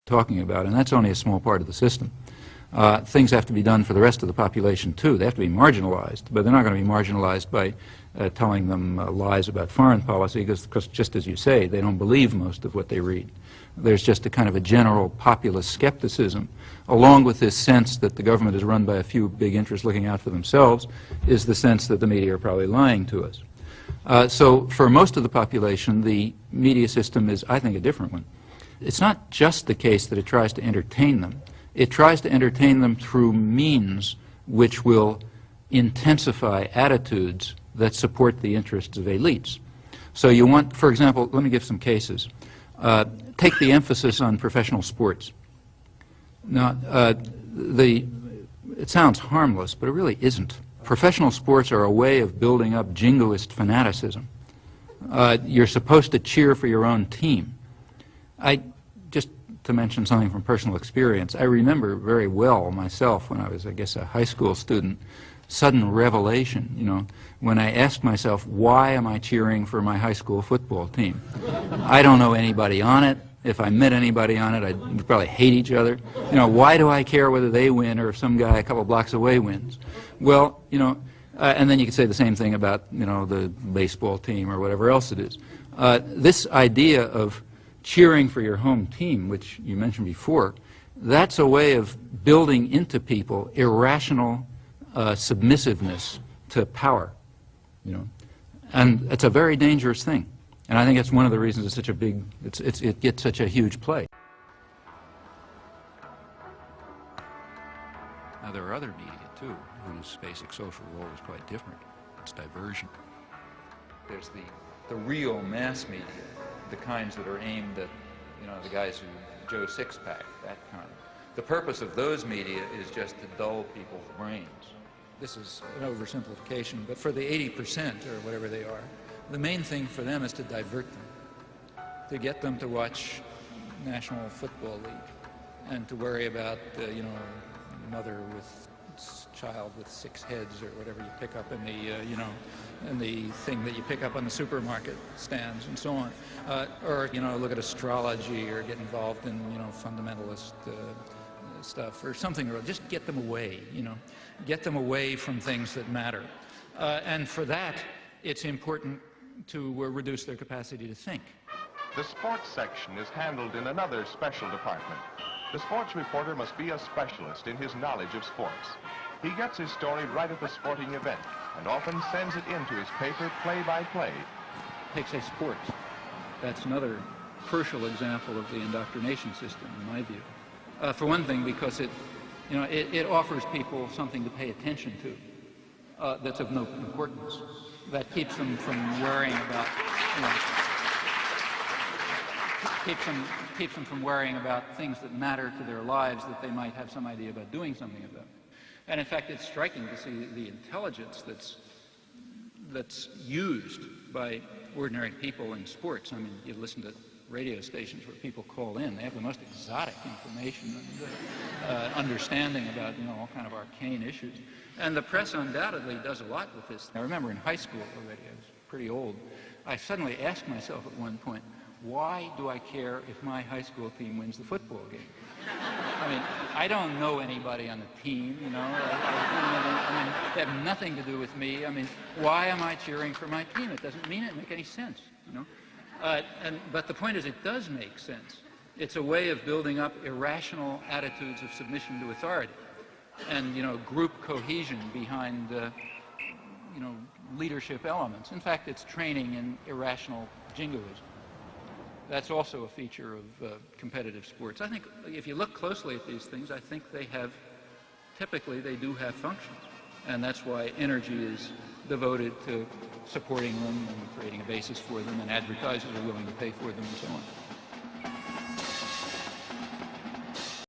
talking about, and that's only a small part of the system. Things have to be done for the rest of the population too. They have to be marginalized, but they're not going to be marginalized by telling them lies about foreign policy, because just as you say, they don't believe most of what they read. There's just a kind of a general populist skepticism, along with this sense that the government is run by a few big interests looking out for themselves, is the sense that the media are probably lying to us. So for most of the population, the media system is, I think, a different one. It's not just the case that it tries to entertain them. It tries to entertain them through means which will intensify attitudes that support the interests of elites. So you want, for example, let me give some cases. Take the emphasis on professional sports. Now, it sounds harmless, but it really isn't. Professional sports are a way of building up jingoist fanaticism. You're supposed to cheer for your own team. Just to mention something from personal experience, I remember very well myself when I was, I guess, a high school student, sudden revelation, you know, when I asked myself, why am I cheering for my high school football team? I don't know anybody on it. If I met anybody on it, we'd probably hate each other. You know, why do I care whether they win or if some guy a couple blocks away wins? Well, you know, and then you could say the same thing about, you know, the baseball team or whatever else it is. This idea of cheering for your home team, which you mentioned before, that's a way of building into people irrational submissiveness to power, you know, and it's a very dangerous thing. And I think it's one of the reasons it's such a big, it gets such a huge play. Now there are other media too, whose basic social role is quite different. It's diversion. There's the real mass media, the kinds that are aimed at, you know, the guys who Joe Sixpack, that kind. The purpose of those media is just to dull people's brains. This is an oversimplification, but for the 80% or whatever they are, the main thing for them is to divert them, to get them to watch National Football League and to worry about, you know, mother with child with 6 heads or whatever you pick up in the, you know, in the thing that you pick up on the supermarket stands and so on. Or, you know, look at astrology or get involved in, you know, fundamentalist stuff or something, or just get them away, you know, get them away from things that matter. And for that, it's important to reduce their capacity to think. The sports section is handled in another special department. The sports reporter must be a specialist in his knowledge of sports. He gets his story right at the sporting event and often sends it into his paper play by play. Take, say, sports. That's another crucial example of the indoctrination system, in my view. For one thing, because it offers people something to pay attention to that's of no importance. That keeps them from worrying about, you know, keeps them from worrying about things that matter to their lives that they might have some idea about doing something about. And in fact, it's striking to see the intelligence that's used by ordinary people in sports. I mean, you listen to radio stations where people call in. They have the most exotic information and understanding about, you know, all kind of arcane issues. And the press undoubtedly does a lot with this. I remember in high school already, I was pretty old, I suddenly asked myself at one point, why do I care if my high school team wins the football game? I mean, I don't know anybody on the team, you know. I mean, they have nothing to do with me. I mean, why am I cheering for my team? It doesn't make any sense, you know. But the point is, it does make sense. It's a way of building up irrational attitudes of submission to authority, and, you know, group cohesion behind, you know, leadership elements. In fact, it's training in irrational jingoism. That's also a feature of competitive sports. I think if you look closely at these things, I think typically they do have functions. And that's why energy is devoted to supporting them and creating a basis for them, and advertisers are willing to pay for them and so on.